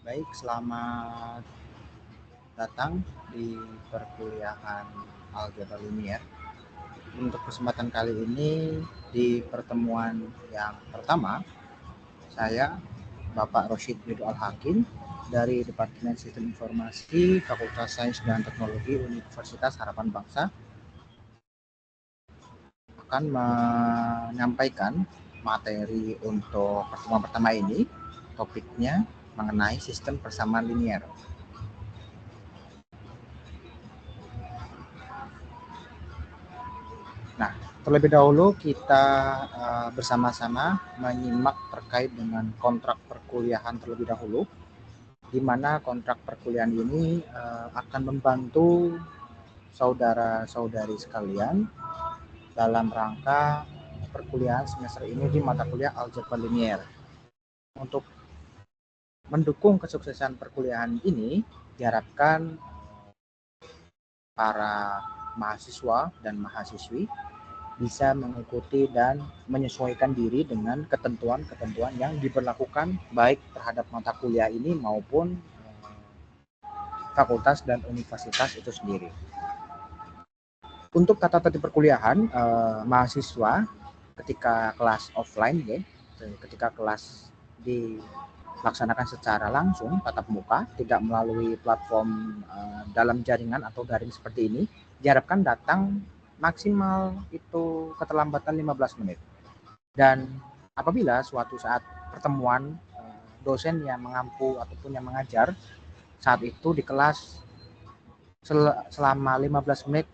Baik, selamat datang di perkuliahan Algebra Linear. Untuk kesempatan kali ini, di pertemuan yang pertama, saya Bapak Rosyid Ridho Al-Hakim dari Departemen Sistem Informasi Fakultas Sains dan Teknologi Universitas Harapan Bangsa akan menyampaikan materi untuk pertemuan pertama ini. Topiknya mengenai sistem persamaan linier. Nah, terlebih dahulu kita bersama-sama menyimak terkait dengan kontrak perkuliahan terlebih dahulu, di mana kontrak perkuliahan ini akan membantu saudara-saudari sekalian dalam rangka perkuliahan semester ini di mata kuliah Algebra Linear. Untuk mendukung kesuksesan perkuliahan ini, diharapkan para mahasiswa dan mahasiswi bisa mengikuti dan menyesuaikan diri dengan ketentuan-ketentuan yang diberlakukan baik terhadap mata kuliah ini maupun fakultas dan universitas itu sendiri. Untuk tata tertib perkuliahan, mahasiswa ketika kelas offline ya, ketika kelas dilaksanakan secara langsung tatap muka, tidak melalui platform dalam jaringan atau daring seperti ini, diharapkan datang maksimal itu keterlambatan 15 menit. Dan apabila suatu saat pertemuan dosen yang mengampu ataupun yang mengajar saat itu di kelas selama 15 menit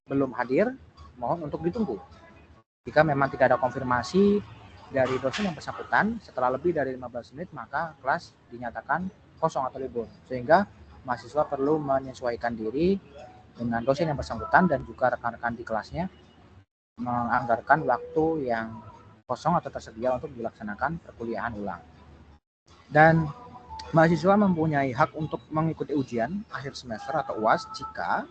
belum hadir, mohon untuk ditunggu. Jika memang tidak ada konfirmasi dari dosen yang bersangkutan setelah lebih dari 15 menit, maka kelas dinyatakan kosong atau libur. Sehingga mahasiswa perlu menyesuaikan diri dengan dosen yang bersangkutan dan juga rekan-rekan di kelasnya menganggarkan waktu yang kosong atau tersedia untuk dilaksanakan perkuliahan ulang. Dan mahasiswa mempunyai hak untuk mengikuti ujian akhir semester atau UAS jika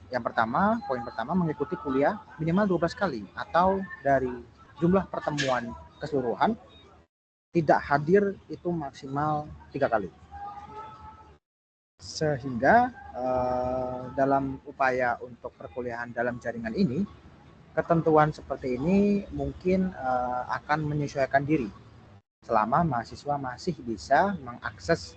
yang pertama, poin pertama, mengikuti kuliah minimal 12 kali atau dari jumlah pertemuan keseluruhan tidak hadir itu maksimal 3 kali. Sehingga dalam upaya untuk perkuliahan dalam jaringan ini, ketentuan seperti ini mungkin akan menyesuaikan diri selama mahasiswa masih bisa mengakses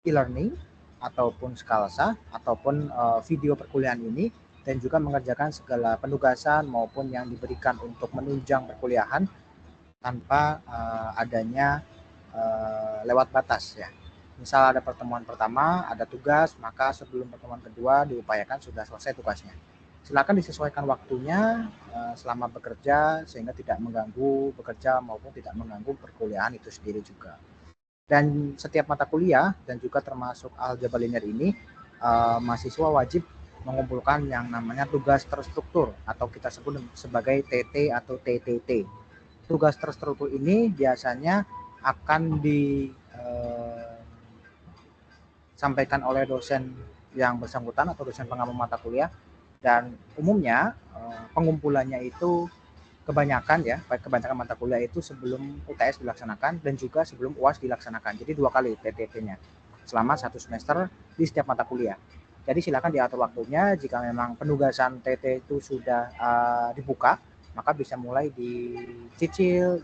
e-learning ataupun Skalsa ataupun video perkuliahan ini dan juga mengerjakan segala penugasan maupun yang diberikan untuk menunjang perkuliahan tanpa adanya lewat batas ya. Misal ada pertemuan pertama, ada tugas, maka sebelum pertemuan kedua diupayakan sudah selesai tugasnya. Silakan disesuaikan waktunya selama bekerja sehingga tidak mengganggu bekerja maupun tidak mengganggu perkuliahan itu sendiri juga. Dan setiap mata kuliah dan juga termasuk algebra linear ini mahasiswa wajib mengumpulkan yang namanya tugas terstruktur atau kita sebut sebagai TT atau TTT. Tugas terstruktur ini biasanya akan disampaikan oleh dosen yang bersangkutan atau dosen pengampu mata kuliah, dan umumnya pengumpulannya itu kebanyakan ya, kebanyakan mata kuliah itu sebelum UTS dilaksanakan dan juga sebelum UAS dilaksanakan. Jadi 2 kali TTT-nya selama 1 semester di setiap mata kuliah. Jadi silakan diatur waktunya. Jika memang penugasan TT itu sudah dibuka, maka bisa mulai dicicil,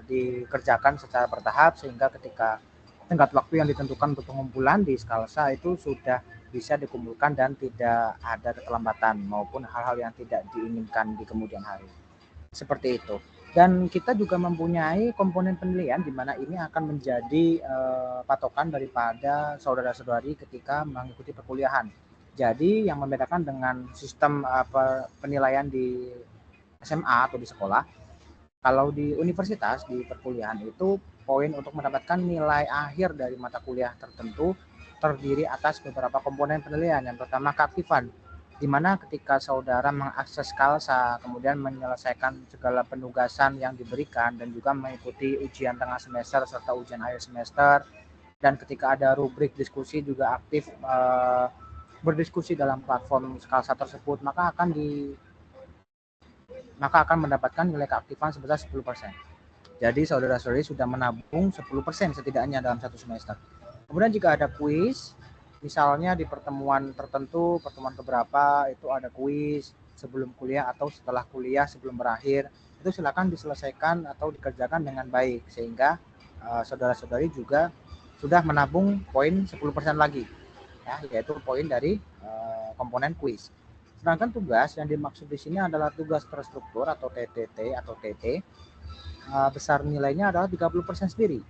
dikerjakan secara bertahap sehingga ketika tenggat waktu yang ditentukan untuk pengumpulan di Skalsa itu sudah bisa dikumpulkan dan tidak ada keterlambatan maupun hal-hal yang tidak diinginkan di kemudian hari. Seperti itu. Dan kita juga mempunyai komponen penilaian di mana ini akan menjadi patokan daripada saudara-saudari ketika mengikuti perkuliahan. Jadi yang membedakan dengan sistem penilaian di SMA atau di sekolah, kalau di universitas, di perkuliahan itu poin untuk mendapatkan nilai akhir dari mata kuliah tertentu terdiri atas beberapa komponen penilaian. Yang pertama keaktifan, di mana ketika saudara mengakses Skalsa, kemudian menyelesaikan segala penugasan yang diberikan dan juga mengikuti ujian tengah semester serta ujian akhir semester, dan ketika ada rubrik diskusi juga aktif berdiskusi dalam platform Skalsa tersebut, maka akan mendapatkan nilai keaktifan sebesar 10%. Jadi saudara-saudari sudah menabung 10% setidaknya dalam satu semester. Kemudian jika ada kuis, misalnya di pertemuan tertentu, pertemuan keberapa itu ada kuis sebelum kuliah atau setelah kuliah sebelum berakhir, itu silakan diselesaikan atau dikerjakan dengan baik sehingga saudara-saudari juga sudah menabung poin 10% lagi, ya, yaitu poin dari komponen kuis. Sedangkan tugas yang dimaksud di sini adalah tugas terstruktur atau TTT atau TT, besar nilainya adalah 30% sendiri.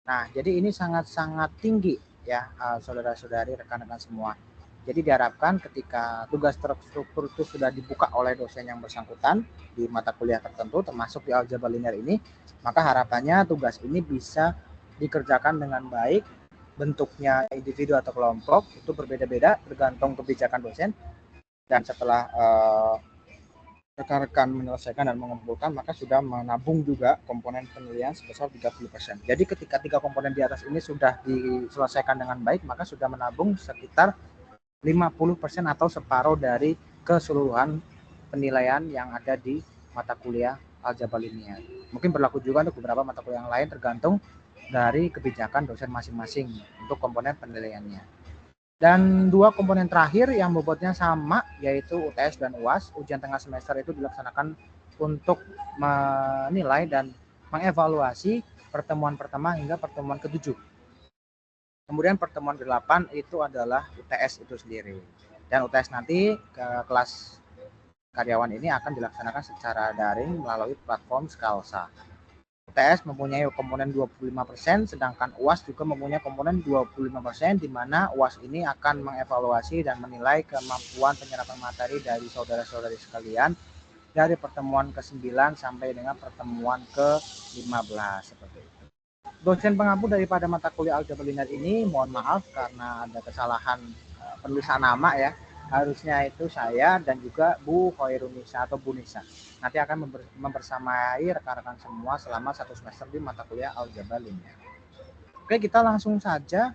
Nah, jadi ini sangat-sangat tinggi ya, saudara-saudari, rekan-rekan semua. Jadi diharapkan ketika tugas terstruktur itu sudah dibuka oleh dosen yang bersangkutan di mata kuliah tertentu termasuk di aljabar linear ini, maka harapannya tugas ini bisa dikerjakan dengan baik. Bentuknya individu atau kelompok itu berbeda-beda tergantung kebijakan dosen, dan setelah rekan-rekan menyelesaikan dan mengumpulkan, maka sudah menabung juga komponen penilaian sebesar 30%. Jadi ketika 3 komponen di atas ini sudah diselesaikan dengan baik, maka sudah menabung sekitar 50% atau separuh dari keseluruhan penilaian yang ada di mata kuliah aljabar linear. Mungkin berlaku juga untuk beberapa mata kuliah yang lain tergantung dari kebijakan dosen masing-masing untuk komponen penilaiannya. Dan 2 komponen terakhir yang bobotnya sama yaitu UTS dan UAS, ujian tengah semester, itu dilaksanakan untuk menilai dan mengevaluasi pertemuan pertama hingga pertemuan ke-7. Kemudian pertemuan ke-8 itu adalah UTS itu sendiri. Dan UTS nanti ke kelas karyawan ini akan dilaksanakan secara daring melalui platform Scalsa. UTS mempunyai komponen 25%, sedangkan UAS juga mempunyai komponen 25%, di mana UAS ini akan mengevaluasi dan menilai kemampuan penyerapan materi dari saudara-saudari sekalian dari pertemuan ke-9 sampai dengan pertemuan ke-15 seperti itu. Dosen pengampu daripada mata kuliah aljabar linear ini, mohon maaf karena ada kesalahan penulisan nama ya. Harusnya itu saya dan juga Bu Hoirunisa atau Bu Nisa. Nanti akan membersamai rekan-rekan semua selama 1 semester di mata kuliah aljabar linear. Oke, kita langsung saja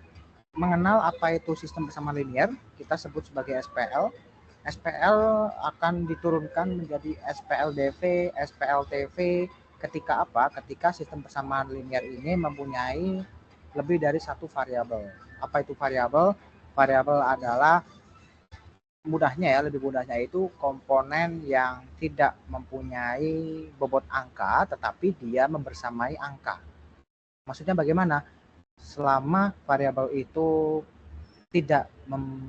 mengenal apa itu sistem persamaan linear. Kita sebut sebagai SPL. SPL akan diturunkan menjadi SPLDV, SPLTV ketika apa? Ketika sistem persamaan linear ini mempunyai lebih dari satu variabel. Apa itu variabel? Variabel adalah lebih mudahnya itu komponen yang tidak mempunyai bobot angka tetapi dia membersamai angka. Maksudnya bagaimana? Selama variabel itu tidak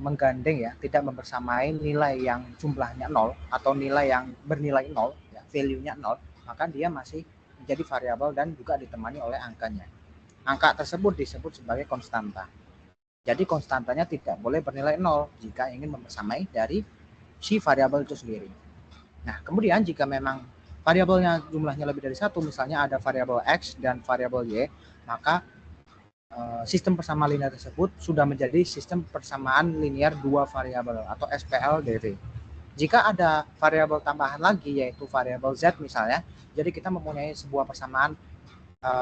menggandeng ya, tidak membersamai nilai yang jumlahnya 0 atau nilai yang bernilai 0 ya, value-nya 0, maka dia masih menjadi variabel dan juga ditemani oleh angkanya. Angka tersebut disebut sebagai konstanta. Jadi konstantanya tidak boleh bernilai 0 jika ingin membersamai dari si variabel itu sendiri. Nah, kemudian jika memang variabelnya jumlahnya lebih dari 1, misalnya ada variabel X dan variabel Y, maka sistem persamaan linear tersebut sudah menjadi sistem persamaan linear 2 variabel atau SPLDV. Jika ada variabel tambahan lagi yaitu variabel Z misalnya, jadi kita mempunyai sebuah persamaan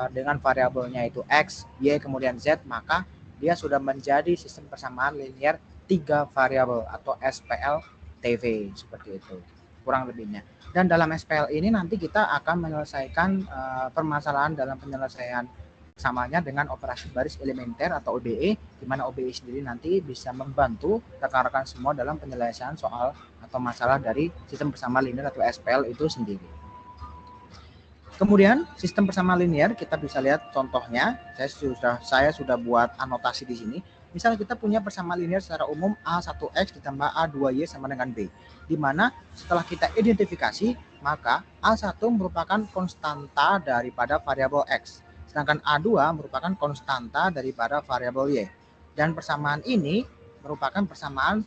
dengan variabelnya itu X, Y, kemudian Z, maka dia sudah menjadi sistem persamaan linear 3 variabel atau SPLTV seperti itu kurang lebihnya. Dan dalam SPL ini nanti kita akan menyelesaikan permasalahan dalam penyelesaian samanya dengan operasi baris elementer atau OBE, di mana OBE sendiri nanti bisa membantu rekan-rekan semua dalam penyelesaian soal atau masalah dari sistem persamaan linear atau SPL itu sendiri. Kemudian sistem persamaan linear kita bisa lihat contohnya. Saya sudah buat anotasi di sini. Misalnya kita punya persamaan linear secara umum A1X ditambah A2Y sama dengan B. Di mana setelah kita identifikasi, maka A1 merupakan konstanta daripada variabel X. Sedangkan A2 merupakan konstanta daripada variabel Y. Dan persamaan ini merupakan persamaan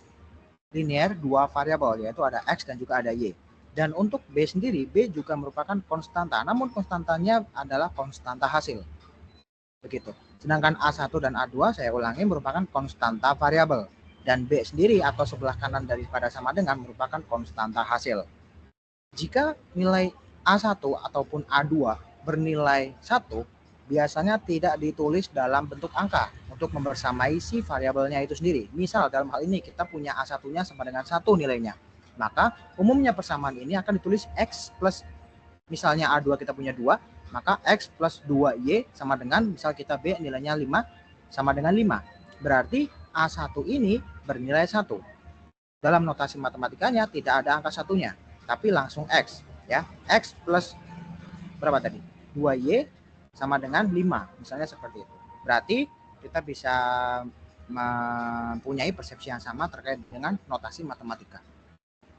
linear 2 variabel, yaitu ada X dan juga ada Y. Dan untuk B sendiri, B juga merupakan konstanta, namun konstantanya adalah konstanta hasil. Begitu. Sedangkan A1 dan A2, saya ulangi, merupakan konstanta variabel. Dan B sendiri atau sebelah kanan daripada sama dengan merupakan konstanta hasil. Jika nilai A1 ataupun A2 bernilai 1, biasanya tidak ditulis dalam bentuk angka untuk membersamai si variabelnya itu sendiri. Misal dalam hal ini kita punya A1-nya sama dengan 1 nilainya. Maka umumnya persamaan ini akan ditulis X plus, misalnya A2 kita punya 2, maka X plus 2Y sama dengan, misal kita B nilainya 5 sama dengan 5. Berarti A1 ini bernilai 1. Dalam notasi matematikanya tidak ada angka satunya, tapi langsung X. Ya, X plus berapa tadi? 2Y sama dengan 5, misalnya seperti itu. Berarti kita bisa mempunyai persepsi yang sama terkait dengan notasi matematika.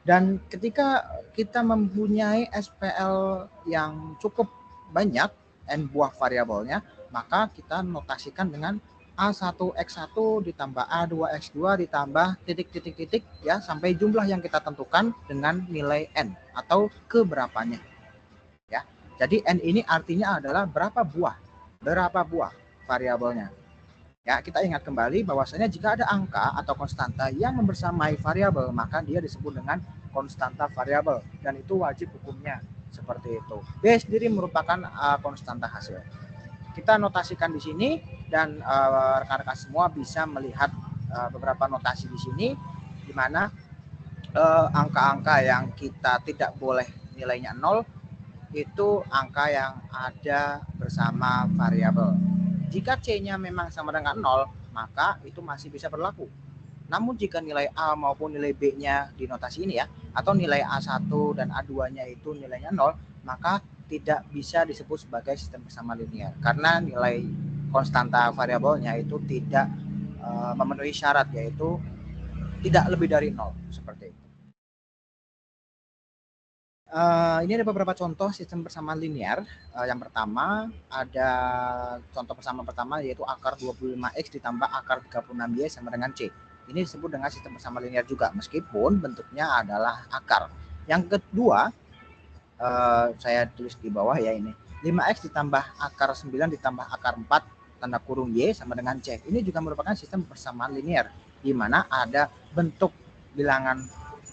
Dan ketika kita mempunyai SPL yang cukup banyak n buah variabelnya, maka kita notasikan dengan A1X1 ditambah A2X2 ditambah titik-titik-titik ya sampai jumlah yang kita tentukan dengan nilai n atau keberapanya. Ya. Jadi n ini artinya adalah berapa buah variabelnya. Ya, kita ingat kembali bahwasanya jika ada angka atau konstanta yang membersamai variabel, maka dia disebut dengan konstanta variabel, dan itu wajib hukumnya seperti itu. B sendiri merupakan konstanta hasil. Kita notasikan di sini, dan rekan-rekan semua bisa melihat beberapa notasi di sini, di mana angka-angka yang kita tidak boleh nilainya 0 itu angka yang ada bersama variabel. Jika C-nya memang sama dengan 0, maka itu masih bisa berlaku. Namun jika nilai A maupun nilai B-nya di notasi ini ya, atau nilai A1 dan A2-nya itu nilainya 0, maka tidak bisa disebut sebagai sistem bersama linear. Karena nilai konstanta variabelnya itu tidak memenuhi syarat, yaitu tidak lebih dari 0, seperti itu. Ini ada beberapa contoh sistem persamaan linear. Yang pertama, ada contoh persamaan pertama yaitu akar 25X ditambah akar 36Y sama dengan C. Ini disebut dengan sistem persamaan linear juga, meskipun bentuknya adalah akar. Yang kedua, saya tulis di bawah ya ini. 5X ditambah akar 9 ditambah akar 4 tanda kurung Y sama dengan C. Ini juga merupakan sistem persamaan linear, di mana ada bentuk bilangan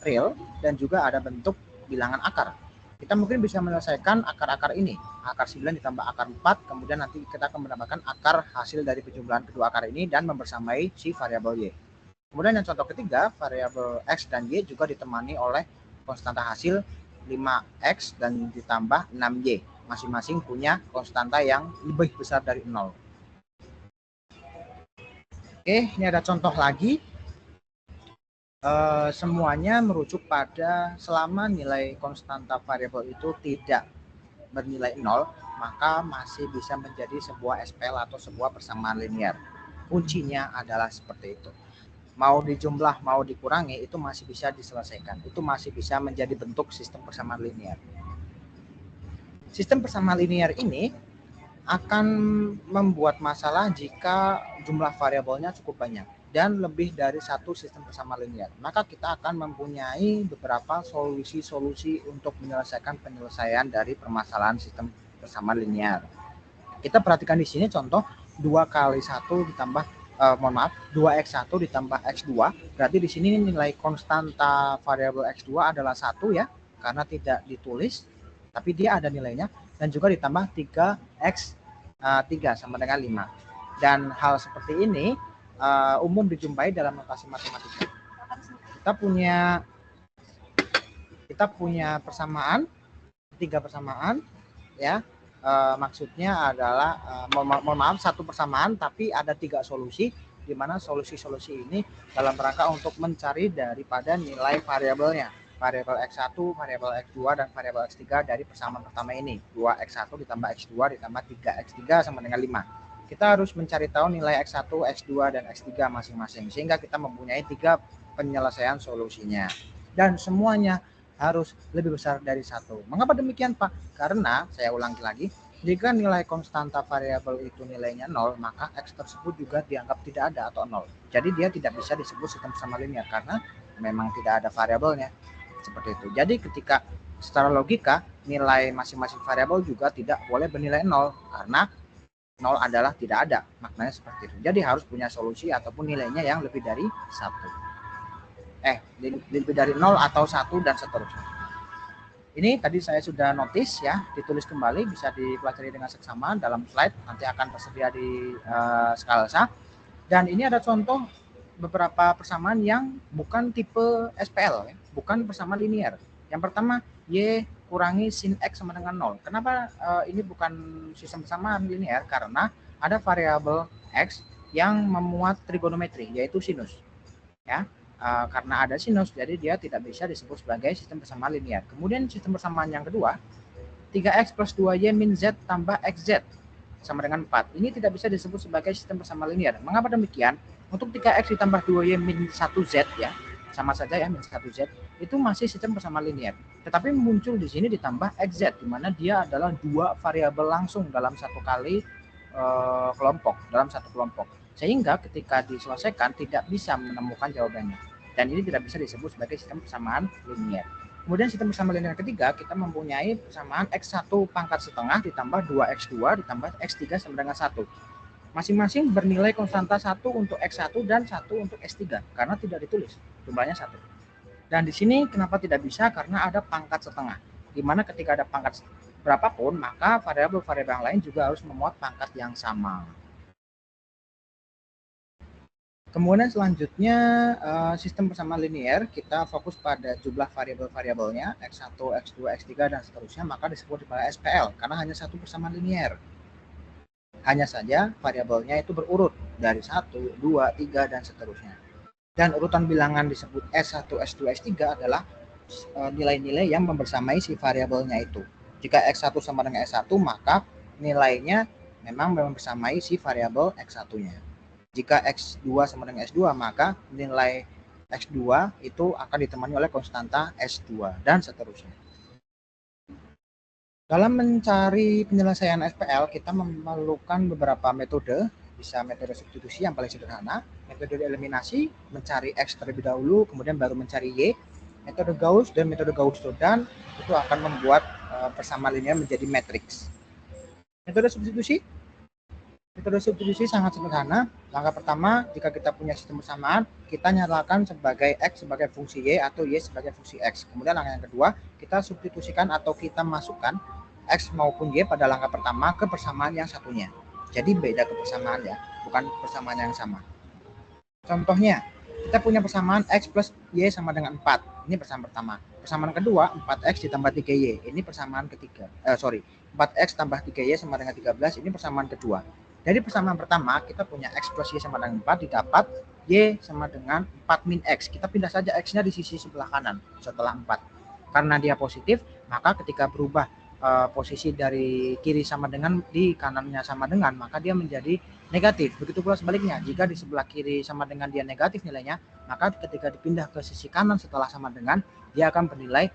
real dan juga ada bentuk bilangan akar. Kita mungkin bisa menyelesaikan akar-akar ini, akar 9 ditambah akar 4, kemudian nanti kita akan mendapatkan akar hasil dari penjumlahan kedua akar ini dan membersamai si variabel Y. Kemudian yang contoh ketiga, variabel X dan Y juga ditemani oleh konstanta hasil 5X dan ditambah 6Y. Masing-masing punya konstanta yang lebih besar dari 0. Oke, ini ada contoh lagi. Semuanya merujuk pada selama nilai konstanta variabel itu tidak bernilai 0, maka masih bisa menjadi sebuah SPL atau sebuah persamaan linear. Kuncinya adalah seperti itu. Mau dijumlah, mau dikurangi, itu masih bisa diselesaikan. Itu masih bisa menjadi bentuk sistem persamaan linear. Sistem persamaan linear ini akan membuat masalah jika jumlah variabelnya cukup banyak dan lebih dari satu sistem persamaan linear. Maka kita akan mempunyai beberapa solusi-solusi untuk menyelesaikan penyelesaian dari permasalahan sistem persamaan linear. Kita perhatikan di sini contoh 2 kali 1 ditambah 2x1 ditambah x2. Berarti di sini nilai konstanta variabel x2 adalah 1 ya, karena tidak ditulis tapi dia ada nilainya, dan juga ditambah 3x3 sama dengan 5. Dan hal seperti ini umum dijumpai dalam notasi matematika. Kita punya persamaan, 3 persamaan ya. Maksudnya adalah mohon maaf, satu persamaan tapi ada 3 solusi, di mana solusi-solusi ini dalam rangka untuk mencari daripada nilai variabelnya, variabel X1, variabel X2 dan variabel X3 dari persamaan pertama ini, 2x1 ditambah x2 ditambah 3x3 sama dengan 5. Kita harus mencari tahu nilai X1, X2 dan X3 masing-masing, sehingga kita mempunyai 3 penyelesaian solusinya, dan semuanya harus lebih besar dari 1. Mengapa demikian, Pak? Karena saya ulangi lagi, jika nilai konstanta variabel itu nilainya 0, maka X tersebut juga dianggap tidak ada atau 0. Jadi dia tidak bisa disebut sistem persamaan linear karena memang tidak ada variabelnya. Seperti itu. Jadi ketika secara logika nilai masing-masing variabel juga tidak boleh bernilai 0, karena 0 adalah tidak ada. Maknanya seperti itu. Jadi harus punya solusi ataupun nilainya yang lebih dari 1. Lebih dari 0 atau 1 dan seterusnya. Ini tadi saya sudah notis ya, ditulis kembali, bisa dipelajari dengan seksama dalam slide, nanti akan tersedia di Skalsa. Dan ini ada contoh beberapa persamaan yang bukan tipe SPL ya, bukan persamaan linear. Yang pertama, Y kurangi sin X sama dengan 0. Kenapa ini bukan sistem persamaan linear? Karena ada variabel X yang memuat trigonometri, yaitu sinus. Ya, karena ada sinus, jadi dia tidak bisa disebut sebagai sistem persamaan linear. Kemudian sistem persamaan yang kedua, 3x plus 2y min z tambah xz sama dengan 4. Ini tidak bisa disebut sebagai sistem persamaan linear. Mengapa demikian? Untuk 3x ditambah 2y min 1z ya, sama saja ya, min 1z, itu masih sistem persamaan linear. Tetapi muncul di sini ditambah xz, di mana dia adalah dua variabel langsung dalam satu kali kelompok, dalam satu kelompok. Sehingga ketika diselesaikan tidak bisa menemukan jawabannya. Dan ini tidak bisa disebut sebagai sistem persamaan linear. Kemudian sistem persamaan linear ketiga, kita mempunyai persamaan X1 pangkat setengah ditambah 2X2 ditambah X3 sama dengan 1. Masing-masing bernilai konstanta 1 untuk X1 dan 1 untuk X3, karena tidak ditulis, jumlahnya 1. Dan di sini kenapa tidak bisa? Karena ada pangkat setengah, di mana ketika ada pangkat berapapun, maka variabel-variabel yang lain juga harus memuat pangkat yang sama. Kemudian selanjutnya sistem persamaan linear, kita fokus pada jumlah variabel-variabelnya X1, X2, X3 dan seterusnya, maka disebut sebagai SPL karena hanya satu persamaan linear. Hanya saja variabelnya itu berurut dari 1, 2, 3 dan seterusnya. Dan urutan bilangan disebut S1, S2, S3 adalah nilai-nilai yang membersamai si variabelnya itu. Jika X1 sama dengan S1, maka nilainya memang membersamai si variabel X1-nya. Jika X2 sama dengan S2, maka nilai X2 itu akan ditemani oleh konstanta S2 dan seterusnya. Dalam mencari penyelesaian SPL, kita memerlukan beberapa metode. Bisa metode substitusi yang paling sederhana, metode eliminasi, mencari X terlebih dahulu, kemudian baru mencari Y, metode Gauss dan metode Gauss-Jordan itu akan membuat persamaan linear menjadi matriks. Metode substitusi sangat sederhana. Langkah pertama, jika kita punya sistem persamaan, kita nyalakan sebagai X sebagai fungsi Y atau Y sebagai fungsi X. Kemudian langkah yang kedua, kita substitusikan atau kita masukkan X maupun Y pada langkah pertama ke persamaan yang satunya. Jadi beda kepersamaan ya, bukan persamaan yang sama. Contohnya, kita punya persamaan X plus Y sama dengan 4. Ini persamaan pertama. Persamaan kedua, 4X ditambah 3Y. Ini persamaan ketiga. 4X tambah 3Y sama dengan 13. Ini persamaan kedua. Dari persamaan pertama, kita punya X plus Y sama dengan 4, didapat Y sama dengan 4 min X. Kita pindah saja X-nya di sisi sebelah kanan setelah 4. Karena dia positif, maka ketika berubah posisi dari kiri sama dengan di kanannya sama dengan, maka dia menjadi negatif. Begitu pula sebaliknya, jika di sebelah kiri sama dengan dia negatif nilainya, maka ketika dipindah ke sisi kanan setelah sama dengan, dia akan bernilai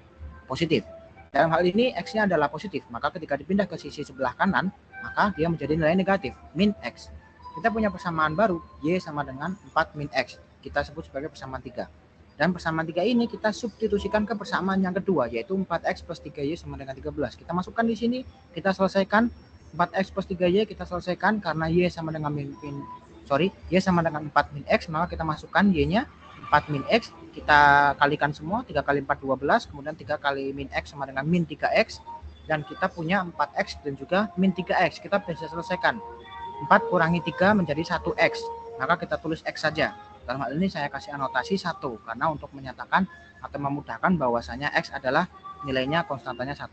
positif. Dalam hal ini X-nya adalah positif, maka ketika dipindah ke sisi sebelah kanan, maka dia menjadi nilai negatif, min X. Kita punya persamaan baru, Y sama dengan 4 min X. Kita sebut sebagai persamaan 3. Dan persamaan 3 ini kita substitusikan ke persamaan yang kedua, yaitu 4X plus 3Y sama dengan 13. Kita masukkan di sini, kita selesaikan 4X plus 3Y, kita selesaikan karena Y sama dengan Y sama dengan 4 min X, maka kita masukkan Y-nya 4 min X, kita kalikan semua, 3 kali 4, 12, kemudian 3 kali min X sama dengan min 3X, dan kita punya 4X dan juga min 3X. Kita bisa selesaikan 4 kurangi 3 menjadi 1X, maka kita tulis X saja. Dalam hal ini saya kasih anotasi 1, karena untuk menyatakan atau memudahkan bahwasanya X adalah nilainya konstantanya 1.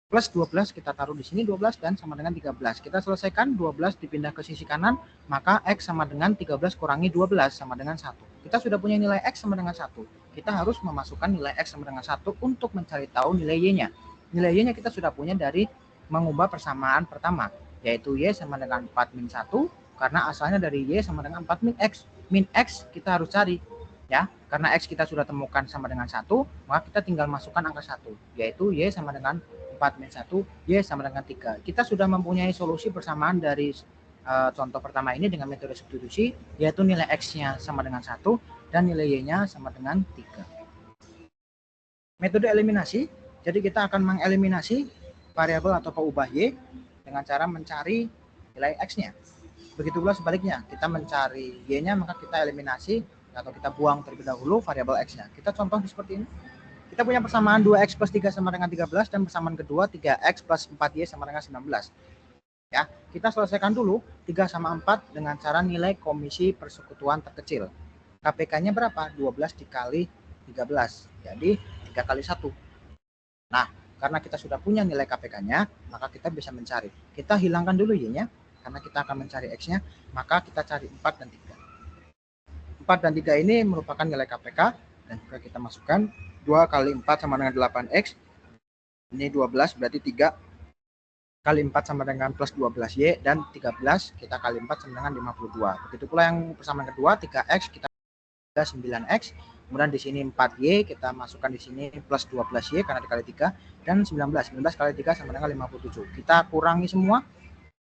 Plus 12 kita taruh di sini 12 dan sama dengan 13. Kita selesaikan 12 dipindah ke sisi kanan, maka X sama dengan 13 kurangi 12 sama dengan 1. Kita sudah punya nilai X sama dengan 1. Kita harus memasukkan nilai X sama dengan 1 untuk mencari tahu nilai Y-nya. Nilai Y-nya kita sudah punya dari mengubah persamaan pertama, yaitu Y sama dengan 4 min 1, karena asalnya dari Y sama dengan 4 min X. Min X kita harus cari, ya, karena X kita sudah temukan sama dengan 1, maka kita tinggal masukkan angka 1, yaitu Y sama dengan 4 min 1, Y sama dengan 3. Kita sudah mempunyai solusi persamaan dari contoh pertama ini dengan metode substitusi, yaitu nilai X-nya sama dengan 1 dan nilai Y-nya sama dengan 3. Metode eliminasi, jadi kita akan mengeliminasi variabel atau pengubah Y dengan cara mencari nilai X-nya. Begitu pula sebaliknya, kita mencari Y-nya, maka kita eliminasi atau kita buang terlebih dahulu variabel X-nya. Kita contoh seperti ini. Kita punya persamaan 2X plus 3 sama dengan 13 dan persamaan kedua 3X plus 4Y sama dengan 19. Ya, kita selesaikan dulu 3 sama 4 dengan cara nilai komisi persekutuan terkecil. KPK-nya berapa? 12 dikali 13. Jadi 3 kali 1. Nah, Karena kita sudah punya nilai KPK-nya, maka kita bisa mencari. Kita hilangkan dulu Y-nya, karena kita akan mencari X-nya, maka kita cari 4 dan 3. 4 dan 3 ini merupakan nilai KPK, dan juga kita masukkan 2 kali 4 sama dengan 8X. Ini 12, berarti 3 kali 4 sama dengan plus 12Y, dan 13 kita kali 4 sama dengan 52. Begitu pula yang persamaan kedua, 3X kita 9X. Kemudian di sini 4Y, kita masukkan di sini plus 12Y karena dikali 3, dan 19 kali 3 sama dengan 57. Kita kurangi semua.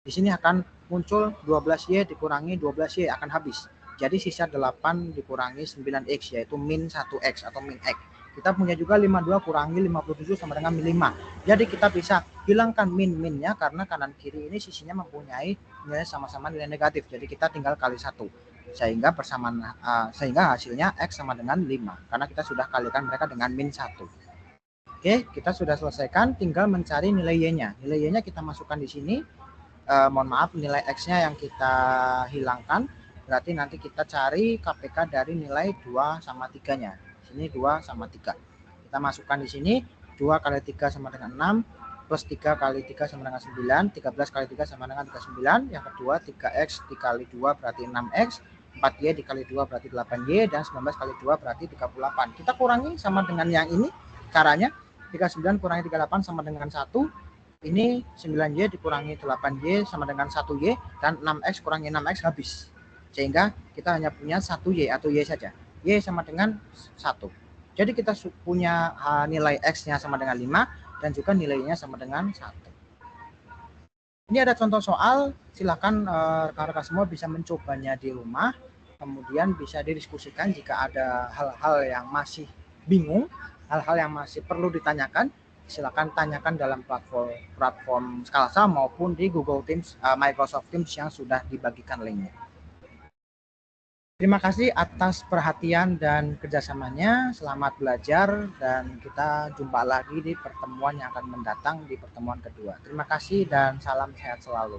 Di sini akan muncul 12Y dikurangi 12Y akan habis. Jadi sisa 8 dikurangi 9X, yaitu min 1X atau min X. Kita punya juga 52 kurangi 57 sama dengan min 5. Jadi kita bisa hilangkan min-minnya karena kanan kiri ini sisinya mempunyai nilai sama-sama nilai negatif. Jadi kita tinggal kali 1. Sehingga persamaan sehingga hasilnya X sama dengan 5 karena kita sudah kalikan mereka dengan min 1. Oke, kita sudah selesaikan, tinggal mencari nilai Y-nya. Nilai Y-nya kita masukkan di sini. Mohon maaf, nilai X-nya yang kita hilangkan. Berarti nanti kita cari KPK dari nilai 2 sama 3-nya. Sini 2 sama 3. Kita masukkan di sini 2 kali 3 sama dengan 6 plus 3 kali 3 sama dengan 9, 13 kali 3 sama dengan 39. Yang kedua 3X dikali 2 berarti 6X. 4Y dikali 2 berarti 8Y, dan 19 kali 2 berarti 38. Kita kurangi sama dengan yang ini. Caranya 39 kurangi 38 sama dengan 1. Ini 9Y dikurangi 8Y sama dengan 1Y, dan 6X kurangi 6X habis. Sehingga kita hanya punya 1Y atau Y saja. Y sama dengan 1. Jadi kita punya nilai X-nya sama dengan 5 dan juga nilainya sama dengan 1. Ini ada contoh soal, silakan rekan-rekan semua bisa mencobanya di rumah. Kemudian bisa didiskusikan jika ada hal-hal yang masih bingung, hal-hal yang masih perlu ditanyakan, silakan tanyakan dalam platform Scalasa maupun di Google Teams, Microsoft Teams yang sudah dibagikan linknya. Terima kasih atas perhatian dan kerjasamanya. Selamat belajar dan kita jumpa lagi di pertemuan yang akan mendatang di pertemuan kedua. Terima kasih dan salam sehat selalu.